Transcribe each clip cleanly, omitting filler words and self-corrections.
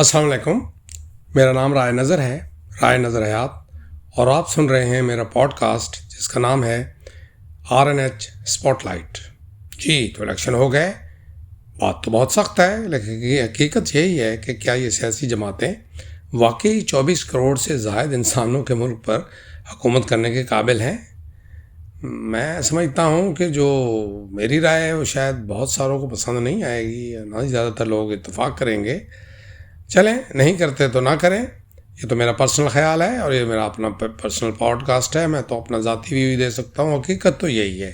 السلام علیکم. میرا نام رائے نظر ہے، رائے نظر حیات، اور آپ سن رہے ہیں میرا پوڈ کاسٹ جس کا نام ہے RNH اسپاٹ لائٹ. جی تو الیکشن ہو گئے، بات تو بہت سخت ہے، لیکن حقیقت یہی ہے کہ کیا یہ سیاسی جماعتیں واقعی 24 کروڑ سے زائد انسانوں کے ملک پر حکومت کرنے کے قابل ہیں؟ میں سمجھتا ہوں کہ جو میری رائے ہے وہ شاید بہت ساروں کو پسند نہیں آئے گی، نہ ہی زیادہ تر لوگ اتفاق کریں گے. چلیں، نہیں کرتے تو نہ کریں، یہ تو میرا پرسنل خیال ہے اور یہ میرا اپنا پرسنل پوڈ کاسٹ ہے، میں تو اپنا ذاتی ویو دے سکتا ہوں. حقیقت تو یہی ہے.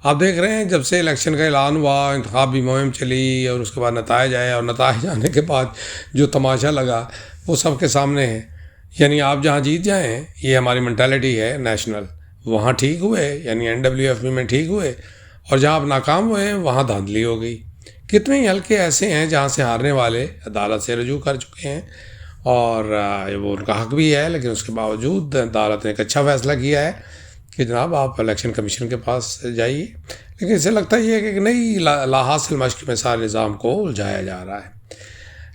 آپ دیکھ رہے ہیں جب سے الیکشن کا اعلان ہوا، انتخابی مہم چلی اور اس کے بعد نتائج آئے، اور نتائج آنے کے بعد جو تماشا لگا وہ سب کے سامنے ہے. یعنی آپ جہاں جیت جائیں، یہ ہماری مینٹالٹی ہے نیشنل، وہاں ٹھیک ہوئے، یعنی NWFB میں ٹھیک ہوئے، اور جہاں آپ ناکام ہوئے وہاں دھاندلی ہو گئی. کتنے ہی حلقے ایسے ہیں جہاں سے ہارنے والے عدالت سے رجوع کر چکے ہیں، اور وہ ان کا حق بھی ہے، لیکن اس کے باوجود عدالت نے ایک اچھا فیصلہ کیا ہے کہ جناب آپ الیکشن کمیشن کے پاس جائیے. لیکن اسے لگتا یہ ہے کہ ایک نئی لا حاصل مشق میں سارے نظام کو الجھایا جا رہا ہے.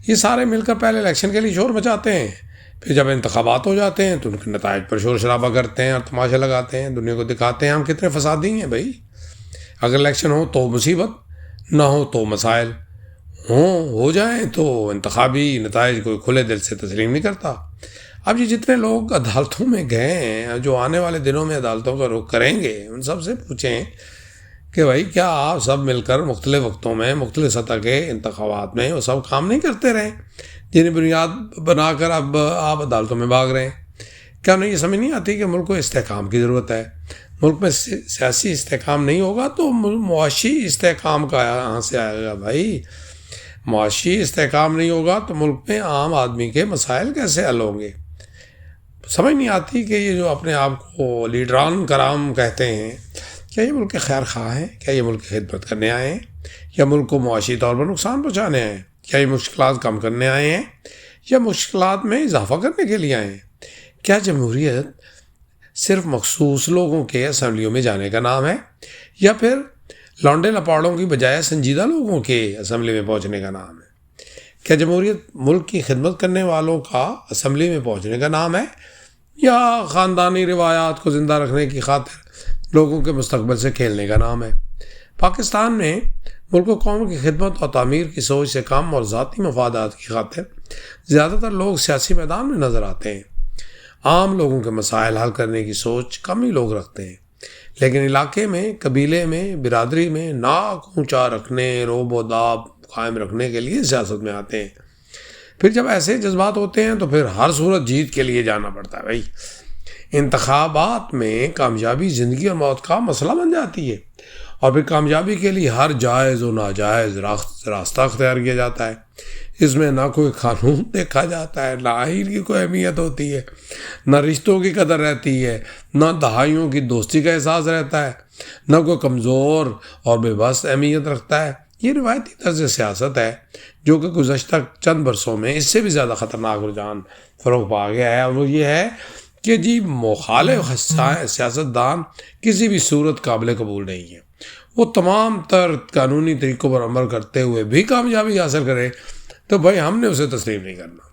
یہ سارے مل کر پہلے الیکشن کے لیے شور مچاتے ہیں، پھر جب انتخابات ہو جاتے ہیں تو ان کے نتائج پر شور شرابہ کرتے ہیں اور تماشا لگاتے ہیں، دنیا کو دکھاتے ہیں ہم کتنے فسادی ہیں. بھائی اگر الیکشن ہو تو مصیبت، نہ ہو تو مسائل، ہو جائیں تو انتخابی نتائج کوئی کھلے دل سے تسلیم نہیں کرتا. اب یہ جتنے لوگ عدالتوں میں گئے ہیں، جو آنے والے دنوں میں عدالتوں کا رخ کریں گے، ان سب سے پوچھیں کہ بھائی کیا آپ سب مل کر مختلف وقتوں میں مختلف سطح کے انتخابات میں وہ سب کام نہیں کرتے رہے جنہیں بنیاد بنا کر اب آپ عدالتوں میں بھاگ رہے ہیں؟ کیا انہیں یہ سمجھ نہیں آتی کہ ملک کو استحکام کی ضرورت ہے؟ ملک میں سیاسی استحکام نہیں ہوگا تو معاشی استحکام کا یہاں سے آئے گا. بھائی معاشی استحکام نہیں ہوگا تو ملک میں عام آدمی کے مسائل کیسے حل ہوں گے؟ سمجھ نہیں آتی کہ یہ جو اپنے آپ کو لیڈران کرام کہتے ہیں، کیا یہ ملک کے خیر خواہ ہیں؟ کیا یہ ملک کی خدمت کرنے آئے ہیں، یا ملک کو معاشی طور پر نقصان پہنچانے آئے ہیں؟ کیا یہ مشکلات کم کرنے آئے ہیں، یا مشکلات میں اضافہ کرنے کے لیے آئے ہیں؟ کیا جمہوریت صرف مخصوص لوگوں کے اسمبلیوں میں جانے کا نام ہے، یا پھر لانڈے لپاڑوں کی بجائے سنجیدہ لوگوں کے اسمبلی میں پہنچنے کا نام ہے؟ کیا جمہوریت ملک کی خدمت کرنے والوں کا اسمبلی میں پہنچنے کا نام ہے، یا خاندانی روایات کو زندہ رکھنے کی خاطر لوگوں کے مستقبل سے کھیلنے کا نام ہے؟ پاکستان میں ملک و قوم کی خدمت اور تعمیر کی سوچ سے کم اور ذاتی مفادات کی خاطر زیادہ تر لوگ سیاسی میدان میں نظر آتے ہیں. عام لوگوں کے مسائل حل کرنے کی سوچ کم ہی لوگ رکھتے ہیں، لیکن علاقے میں، قبیلے میں، برادری میں ناک اونچا رکھنے، روب و داب قائم رکھنے کے لیے سیاست میں آتے ہیں. پھر جب ایسے جذبات ہوتے ہیں تو پھر ہر صورت جیت کے لیے جانا پڑتا ہے. بھائی انتخابات میں کامیابی زندگی اور موت کا مسئلہ بن جاتی ہے، اور پھر کامیابی کے لیے ہر جائز و ناجائز راستہ اختیار کیا جاتا ہے. اس میں نہ کوئی قانون دیکھا جاتا ہے، نہ آئین کی کوئی اہمیت ہوتی ہے، نہ رشتوں کی قدر رہتی ہے، نہ دہائیوں کی دوستی کا احساس رہتا ہے، نہ کوئی کمزور اور بے بس اہمیت رکھتا ہے. یہ روایتی طرز سیاست ہے جو کہ گزشتہ چند برسوں میں اس سے بھی زیادہ خطرناک رجحان فروغ پا گیا ہے، اور وہ یہ ہے کہ جی مخالف سیاستدان کسی بھی صورت قابل قبول نہیں ہے. وہ تمام تر قانونی طریقوں پر عمل کرتے ہوئے بھی کامیابی حاصل کرے تو بھائی ہم نے اسے تسلیم نہیں کرنا.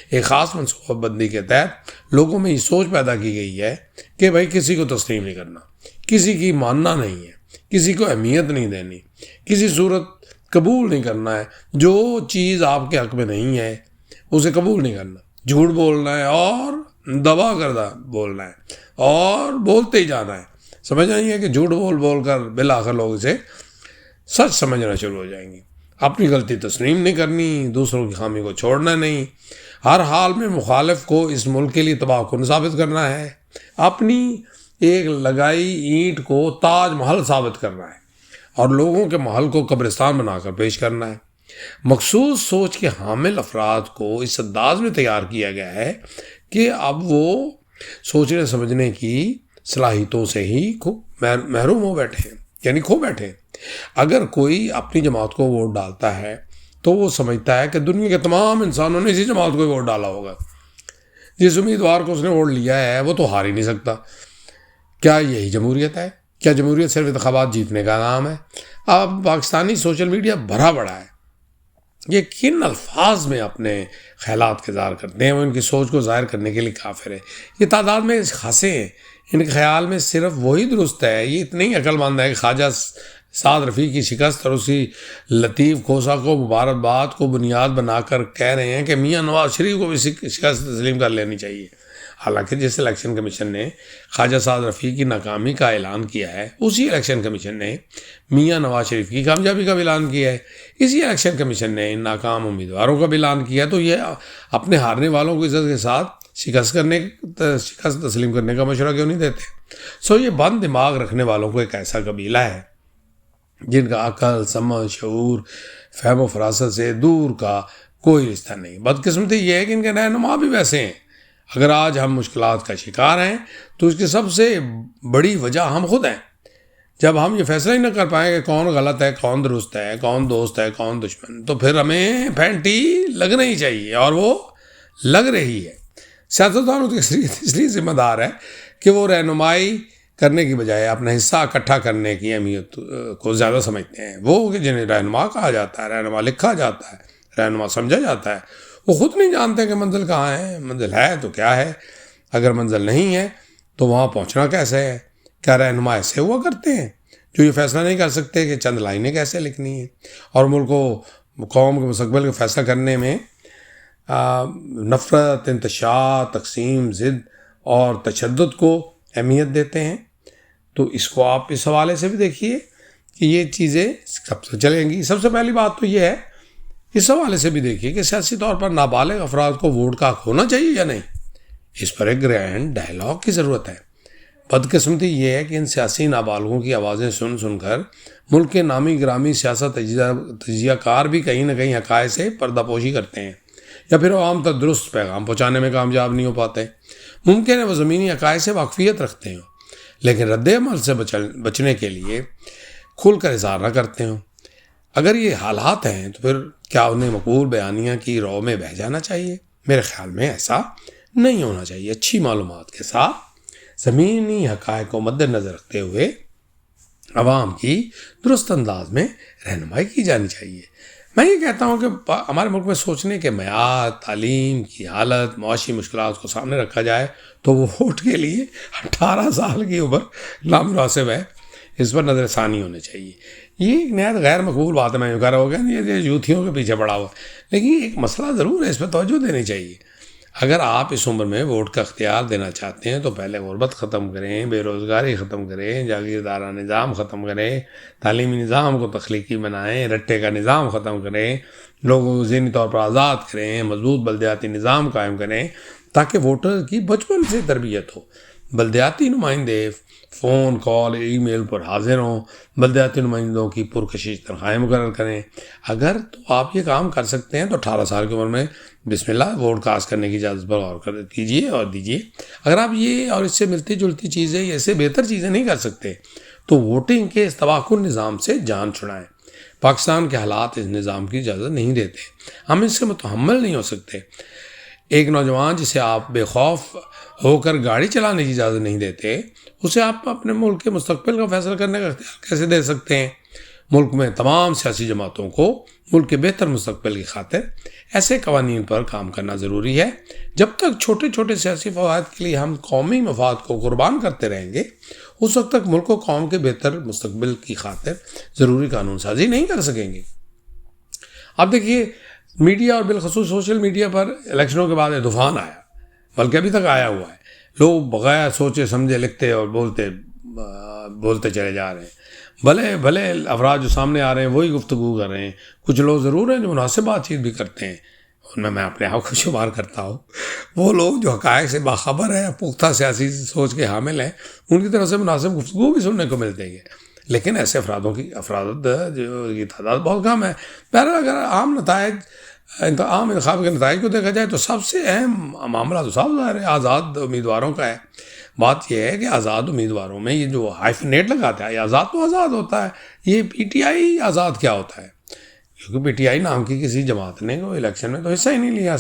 ایک خاص منصوبہ بندی کے تحت لوگوں میں یہ سوچ پیدا کی گئی ہے کہ بھائی کسی کو تسلیم نہیں کرنا، کسی کی ماننا نہیں ہے، کسی کو اہمیت نہیں دینی، کسی صورت قبول نہیں کرنا ہے. جو چیز آپ کے حق میں نہیں ہے اسے قبول نہیں کرنا. جھوٹ بولنا ہے اور دبا کردہ بولنا ہے اور بولتے ہی جانا ہے. سمجھ نہیں ہے کہ جھوٹ بول کر بالآخر لوگ اسے سچ سمجھنا شروع ہو جائیں گے. اپنی غلطی تسلیم نہیں کرنی، دوسروں کی خامی کو چھوڑنا نہیں، ہر حال میں مخالف کو اس ملک کے لیے تباہ کن ثابت کرنا ہے، اپنی ایک لگائی اینٹ کو تاج محل ثابت کرنا ہے، اور لوگوں کے محل کو قبرستان بنا کر پیش کرنا ہے. مخصوص سوچ کے حامل افراد کو اس انداز میں تیار کیا گیا ہے کہ اب وہ سوچنے سمجھنے کی صلاحیتوں سے ہی محروم ہو بیٹھے ہیں، یعنی کھو بیٹھے ہیں. اگر کوئی اپنی جماعت کو ووٹ ڈالتا ہے تو وہ سمجھتا ہے کہ دنیا کے تمام انسانوں نے اسی جماعت کو ووٹ ڈالا ہوگا، جس امیدوار کو اس نے ووٹ لیا ہے وہ تو ہار ہی نہیں سکتا. کیا یہی جمہوریت ہے؟ کیا جمہوریت صرف انتخابات جیتنے کا نام ہے؟ اب پاکستانی سوشل میڈیا بھرا پڑا ہے یہ کن الفاظ میں اپنے خیالات کے اظہار کرتے ہیں، وہ ان کی سوچ کو ظاہر کرنے کے لیے کافر ہے۔ یہ تعداد میں خاصے ہیں، ان کے خیال میں صرف وہی درست ہے۔ یہ اتنے ہی عقل مند ہے کہ خواجہ سعد رفیع کی شکست اور اسی لطیف کھوسا کو مبارکباد کو بنیاد بنا کر کہہ رہے ہیں کہ میاں نواز شریف کو بھی شکست تسلیم کر لینی چاہیے۔ حالانکہ جس الیکشن کمیشن نے خواجہ سعد رفیع کی ناکامی کا اعلان کیا ہے، اسی الیکشن کمیشن نے میاں نواز شریف کی کامیابی کا بھی اعلان کیا ہے، اسی الیکشن کمیشن نے ان ناکام امیدواروں کا بھی اعلان کیا۔ تو یہ اپنے ہارنے والوں کو عزت کے ساتھ شکست تسلیم کرنے کا مشورہ کیوں نہیں دیتے؟ یہ بند دماغ رکھنے والوں کو ایک ایسا قبیلہ ہے جن کا عقل، سمجھ، شعور، فہم و فراست سے دور کا کوئی رشتہ نہیں۔ بدقسمتی یہ ہے کہ ان کے رہنما بھی ویسے ہیں۔ اگر آج ہم مشکلات کا شکار ہیں تو اس کی سب سے بڑی وجہ ہم خود ہیں۔ جب ہم یہ فیصلہ ہی نہ کر پائیں کہ کون غلط ہے، کون درست ہے، کون دوست ہے، کون دشمن، تو پھر ہمیں پھینٹی لگنا ہی چاہیے، اور وہ لگ رہی ہے۔ سیاستدانوں تو اس لیے ذمہ دار ہے کہ وہ رہنمائی کرنے کی بجائے اپنا حصہ اکٹھا کرنے کی اہمیت کو زیادہ سمجھتے ہیں۔ وہ کہ جنہیں رہنما کہا جاتا ہے، رہنما لکھا جاتا ہے، رہنما سمجھا جاتا ہے، وہ خود نہیں جانتے کہ منزل کہاں ہے، منزل ہے تو کیا ہے، اگر منزل نہیں ہے تو وہاں پہنچنا کیسے ہے۔ کیا رہنما ایسے ہوا کرتے ہیں جو یہ فیصلہ نہیں کر سکتے کہ چند لائنیں کیسے لکھنی ہیں، اور ملک و قوم کے مستقبل کا فیصلہ کرنے میں نفرت، انتشار، تقسیم، ضد اور تشدد کو اہمیت دیتے ہیں؟ تو اس کو آپ اس حوالے سے بھی دیکھیے کہ یہ چیزیں کب سے چلیں گی۔ سب سے پہلی بات تو یہ ہے، اس حوالے سے بھی دیکھیے کہ سیاسی طور پر نابالغ افراد کو ووٹ کا حق ہونا چاہیے یا نہیں۔ اس پر ایک گرینڈ ڈائلاگ کی ضرورت ہے۔ بدقسمتی یہ ہے کہ ان سیاسی نابالغوں کی آوازیں سن کر ملک کے نامی گرامی سیاست تجزیہ کار بھی کہیں نہ کہیں حقائق سے پردہ پوشی کرتے ہیں، یا پھر عوام تک درست پیغام پہنچانے میں کامیاب نہیں ہو پاتے۔ ممکن ہے وہ زمینی حقائق سے واقفیت رکھتے ہوں، لیکن رد عمل سے بچنے کے لیے کھل کر اظہار نہ کرتے ہوں۔ اگر یہ حالات ہیں تو پھر کیا انہیں مقبول بیانیہ کی رو میں بہہ جانا چاہیے؟ میرے خیال میں ایسا نہیں ہونا چاہیے۔ اچھی معلومات کے ساتھ زمینی حقائق کو مد نظر رکھتے ہوئے عوام کی درست انداز میں رہنمائی کی جانی چاہیے۔ میں یہ کہتا ہوں کہ ہمارے ملک میں سوچنے کے معیار، تعلیم کی حالت، معاشی مشکلات کو سامنے رکھا جائے تو وہ ووٹ کے لیے 18 سال کی عمر نامناسب ہے، اس پر نظر ثانی ہونے چاہیے۔ یہ ایک نہایت غیر مقبول بات ہے، میں کہہ رہا ہوں کہ یہ یوتھیوں کے پیچھے پڑا ہوا ہے، لیکن ایک مسئلہ ضرور ہے، اس پہ توجہ دینی چاہیے۔ اگر آپ اس عمر میں ووٹ کا اختیار دینا چاہتے ہیں تو پہلے غربت ختم کریں، بے روزگاری ختم کریں، جاگیردارہ نظام ختم کریں، تعلیمی نظام کو تخلیقی بنائیں، رٹے کا نظام ختم کریں، لوگوں کو ذہنی طور پر آزاد کریں، مضبوط بلدیاتی نظام قائم کریں تاکہ ووٹر کی بچپن سے تربیت ہو۔ بلدیاتی نمائندے فون کال ای میل پر حاضر ہوں، بلدیاتی نمائندوں کی پرکشش تنخواہیں مقرر کریں۔ اگر تو آپ یہ کام کر سکتے ہیں تو 18 سال کی عمر میں بسم اللہ ووٹ کاسٹ کرنے کی اجازت پر غور کیجیے اور دیجیے۔ اگر آپ یہ اور اس سے ملتی جلتی چیزیں یا اس سے بہتر چیزیں نہیں کر سکتے تو ووٹنگ کے اس تباہ نظام سے جان چھڑائیں۔ پاکستان کے حالات اس نظام کی اجازت نہیں دیتے، ہم اس سے متحمل نہیں ہو سکتے۔ ایک نوجوان جسے آپ بے خوف ہو کر گاڑی چلانے کی اجازت نہیں دیتے، اسے آپ اپنے ملک کے مستقبل کا فیصلہ کرنے کا اختیار کیسے دے سکتے ہیں؟ ملک میں تمام سیاسی جماعتوں کو ملک کے بہتر مستقبل کی خاطر ایسے قوانین پر کام کرنا ضروری ہے۔ جب تک چھوٹے چھوٹے سیاسی فوائد کے لیے ہم قومی مفاد کو قربان کرتے رہیں گے، اس وقت تک ملک و قوم کے بہتر مستقبل کی خاطر ضروری قانون سازی نہیں کر سکیں گے۔ اب دیکھیے، میڈیا اور بالخصوص سوشل میڈیا پر الیکشنوں کے بعد طوفان آیا، بلکہ ابھی تک آیا ہوا ہے۔ لوگ بغیر سوچے سمجھے لکھتے اور بولتے چلے جا رہے ہیں۔ بھلے افراد جو سامنے آ رہے ہیں وہی گفتگو کر رہے ہیں۔ کچھ لوگ ضرور ہیں جو مناسب بات چیت بھی کرتے ہیں، ان میں اپنے آپ کو شمار کرتا ہوں۔ وہ لوگ جو حقائق سے باخبر ہیں، پختہ سیاسی سوچ کے حامل ہیں، ان کی طرف سے مناسب گفتگو بھی سننے کو ملتے ہیں، لیکن ایسے افراد کی تعداد بہت کم ہے۔ بہرحال اگر عام انتخاب کے نتائج کو دیکھا جائے تو سب سے اہم معاملہ تو صاف ظاہر ہے، آزاد امیدواروں کا ہے۔ بات یہ ہے کہ آزاد امیدواروں میں یہ جو ہائفنیٹ لگاتا ہے، یہ آزاد تو آزاد ہوتا ہے، یہ پی ٹی آئی آزاد کیا ہوتا ہے؟ کیونکہ پی ٹی آئی نام کی کسی جماعت نے کوئی الیکشن میں تو حصہ ہی نہیں لیا۔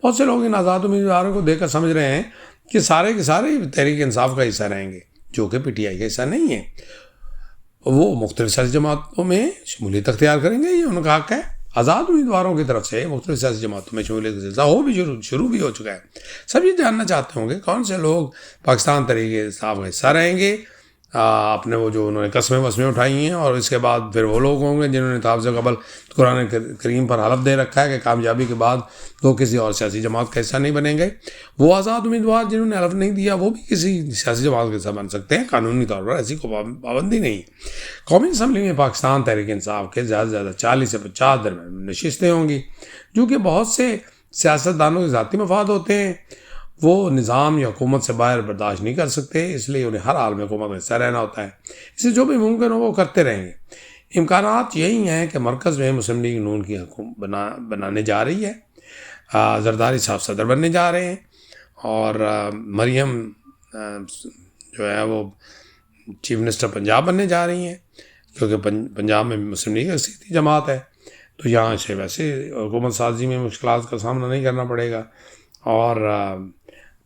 بہت سے لوگ ان آزاد امیدواروں کو دیکھ کر سمجھ رہے ہیں کہ سارے کے سارے تحریک انصاف کا حصہ رہیں گے، جو کہ پی ٹی آئی کا حصہ نہیں ہے۔ وہ مختلف سیاسی جماعتوں میں شمولیت اختیار کریں گے، یہ ان کا حق ہے۔ آزاد امیدواروں کی طرف سے مختلف سیاسی جماعتوں میں شمولیت کا سلسلہ شروع بھی ہو چکا ہے. سب یہ جاننا چاہتے ہوں گے کون سے لوگ پاکستان تحریک انصاف کا حصہ رہیں گے. اپنے وہ جو انہوں نے قسمیں وسمیں اٹھائی ہیں، اور اس کے بعد پھر وہ لوگ ہوں گے جنہوں نے تاب سے قبل قرآن کریم پر حلف دے رکھا ہے کہ کامیابی کے بعد وہ کسی اور سیاسی جماعت کا حصہ نہیں بنیں گے. وہ آزاد امیدوار جنہوں نے حلف نہیں دیا وہ بھی کسی سیاسی جماعت کا حصہ بن سکتے ہیں. قانونی طور پر ایسی کوئی پابندی نہیں. قومی اسمبلی میں پاکستان تحریک انصاف کے زیادہ سے زیادہ 40 سے 50 درمیان نشستیں ہوں گی. جو کہ بہت سے سیاستدانوں کے ذاتی مفاد ہوتے ہیں، وہ نظام یا حکومت سے باہر برداشت نہیں کر سکتے، اس لیے انہیں ہر حال میں حکومت میں حصہ رہنا ہوتا ہے. اس سے جو بھی ممکن ہو وہ کرتے رہیں گے. امکانات یہی ہیں کہ مرکز میں مسلم لیگ نون کی حکومت بنانے جا رہی ہے. زرداری صاحب صدر بننے جا رہے ہیں، اور مریم جو ہے وہ چیف منسٹر پنجاب بننے جا رہی ہیں، کیونکہ پنجاب میں مسلم لیگ ایک سیاسی جماعت ہے، تو یہاں سے ویسے حکومت سازی میں مشکلات کا سامنا نہیں کرنا پڑے گا. اور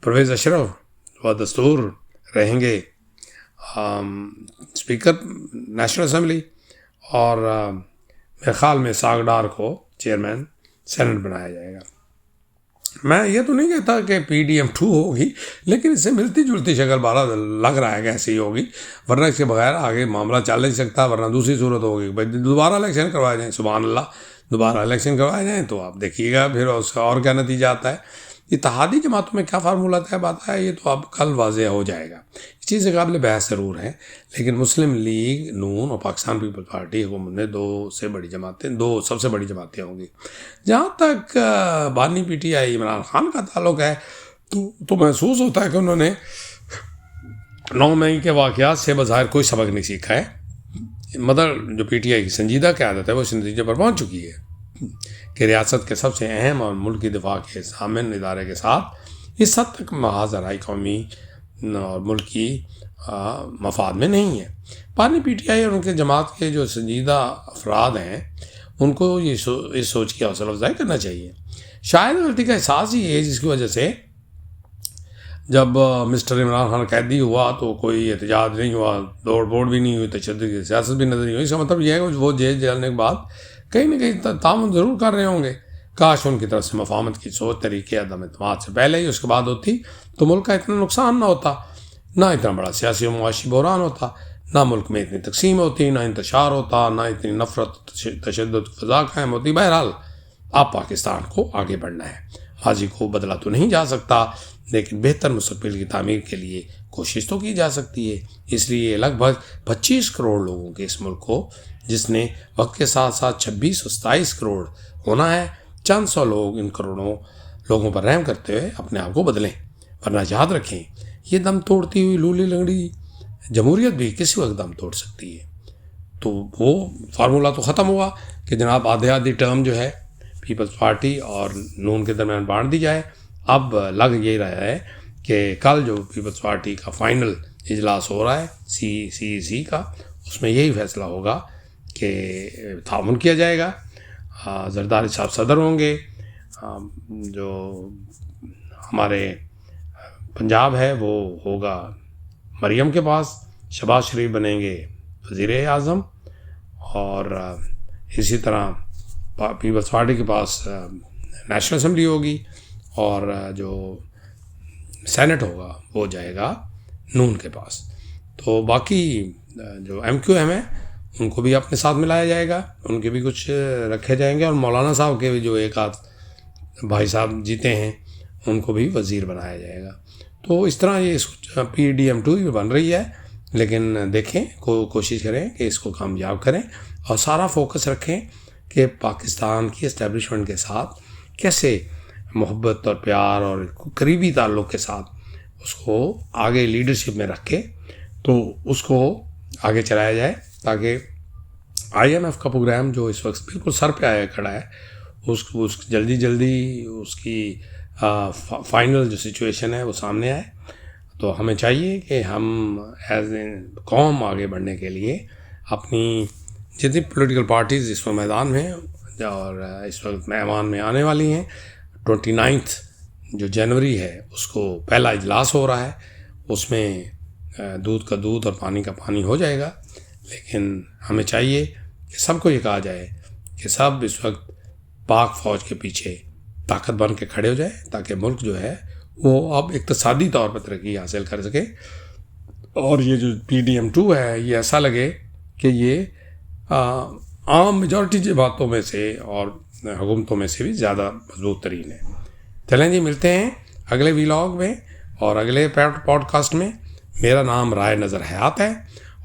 پرویز اشرف و دستور رہیں گے اسپیکر نیشنل اسمبلی، اور میرے خیال میں ساگ ڈار کو چیئرمین سینٹ بنایا جائے گا. میں یہ تو نہیں کہتا کہ PDM-2 ہوگی، لیکن اس سے ملتی جلتی شکل بارہ لگ رہا ہے کہ ایسی ہوگی، ورنہ اس کے بغیر آگے معاملہ چل نہیں سکتا. ورنہ دوسری صورت ہوگی دوبارہ الیکشن کروائے جائیں. سبحان اللہ، دوبارہ الیکشن کروائے جائیں تو آپ دیکھیے گا پھر اس کا اور کیا نتیجہ آتا ہے. اتحادی جماعتوں میں کیا فارمولہ طے پاتا ہے یہ تو اب کل واضح ہو جائے گا. اس چیز سے قابل بحث ضرور ہے، لیکن مسلم لیگ نون اور پاکستان پیپل پارٹی حکومت میں دو سب سے بڑی جماعتیں ہوں گی. جہاں تک بانی PTI عمران خان کا تعلق ہے تو محسوس ہوتا ہے کہ انہوں نے 9 مئی کے واقعات سے بظاہر کوئی سبق نہیں سیکھا ہے. مگر جو PTI کی سنجیدہ قیادت ہے وہ اس نتیجے پر پہنچ چکی ہے کہ ریاست کے سب سے اہم اور ملکی دفاع کے ضامن ادارے کے ساتھ اس حد تک محاذ رائے قومی اور ملکی مفاد میں نہیں ہے. بانی PTI اور ان کے جماعت کے جو سنجیدہ افراد ہیں ان کو اس سوچ کی حوصلہ افزائی کرنا چاہیے. شاید غلطی کا احساس ہی ہے جس کی وجہ سے جب مسٹر عمران خان قیدی ہوا تو کوئی احتجاج نہیں ہوا، دوڑ بوڑ بھی نہیں ہوئی، تشدد کی سیاست بھی نظر نہیں ہوئی. اس کا مطلب یہ ہے کہ وہ جیل جلنے کے بعد کہیں نہ کہیں تعاون ضرور کر رہے ہوں گے. کاش ان کی طرف سے مفاہمت کی سوچ طریقے عدم اعتماد سے پہلے ہی اس کے بعد ہوتی تو ملک کا اتنا نقصان نہ ہوتا، نہ اتنا بڑا سیاسی و معاشی بحران ہوتا، نہ ملک میں اتنی تقسیم ہوتی، نہ انتشار ہوتا، نہ اتنی نفرت تشدد فضا قائم ہوتی. بہرحال اب پاکستان کو آگے بڑھنا ہے. ماضی کو بدلا تو نہیں جا سکتا، لیکن بہتر مستقبل کی تعمیر کے لیے کوشش تو کی جا سکتی ہے. اس لیے لگ بھگ 25 کروڑ لوگوں کے اس ملک کو، جس نے وقت کے ساتھ ساتھ 26 اور 27 کروڑ ہونا ہے، چند سو لوگ ان کروڑوں لوگوں پر رحم کرتے ہوئے اپنے آپ کو بدلیں. ورنہ یاد رکھیں یہ دم توڑتی ہوئی لولی لنگڑی جمہوریت بھی کسی وقت دم توڑ سکتی ہے. تو وہ فارمولہ تو ختم ہوا کہ جناب آدھی ٹرم جو ہے پیپلز پارٹی اور نون کے درمیان بانٹ دی جائے. اب لگ یہ رہا ہے کہ کل جو پیپلز پارٹی کا فائنل اجلاس ہو رہا ہے CEC کا، اس میں یہی فیصلہ ہوگا کہ تعاون کیا جائے گا. زرداری صاحب صدر ہوں گے، جو ہمارے پنجاب ہے وہ ہوگا مریم کے پاس، شہباز شریف بنیں گے وزیر اعظم، اور اسی طرح پیپلز پارٹی کے پاس نیشنل اسمبلی ہوگی، اور جو سینٹ ہوگا وہ جائے گا نون کے پاس. تو باقی جو MQM ہے ان کو بھی اپنے ساتھ ملایا جائے گا، ان کے بھی کچھ رکھے جائیں گے، اور مولانا صاحب کے بھی جو ایک آدھ بھائی صاحب جیتے ہیں ان کو بھی وزیر بنایا جائے گا. تو اس طرح یہ PDM-2 بھی بن رہی ہے. لیکن دیکھیں کوشش کریں کہ اس کو کامیاب کریں، اور سارا فوکس رکھیں کہ پاکستان کی اسٹیبلشمنٹ کے ساتھ کیسے محبت اور پیار اور قریبی تعلق کے ساتھ اس کو آگے لیڈرشپ میں رکھ کے تو اس کو آگے چلایا جائے، تاکہ IMF کا پروگرام جو اس وقت بالکل سر پہ آیا کھڑا ہے اس جلدی اس کی فائنل جو سچویشن ہے وہ سامنے آئے. تو ہمیں چاہیے کہ ہم ایز اے قوم آگے بڑھنے کے لیے اپنی جتنی پولیٹیکل پارٹیز اس میں میدان میں ہیں اور اس وقت ایوان میں آنے والی ہیں، 29 جو جنوری ہے اس کو پہلا اجلاس ہو رہا ہے، اس میں دودھ کا دودھ اور پانی کا پانی ہو جائے گا. لیکن ہمیں چاہیے کہ سب کو یہ کہا جائے کہ سب اس وقت پاک فوج کے پیچھے طاقت بن کے کھڑے ہو جائیں تاکہ ملک جو ہے وہ اب اقتصادی طور پر ترقی حاصل کر سکے. اور یہ جو PDM2 ہے یہ ایسا لگے کہ یہ عام میجورٹی باتوں میں سے اور حکومتوں میں سے بھی زیادہ مضبوط ترین ہے. چلیں جی, ملتے ہیں اگلے ویلاگ میں اور اگلے پوڈ کاسٹ میں. میرا نام رائے نظر حیات ہے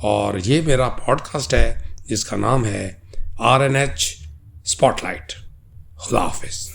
اور یہ میرا پوڈ کاسٹ ہے جس کا نام ہے RNH اسپاٹ لائٹ. خدا حافظ.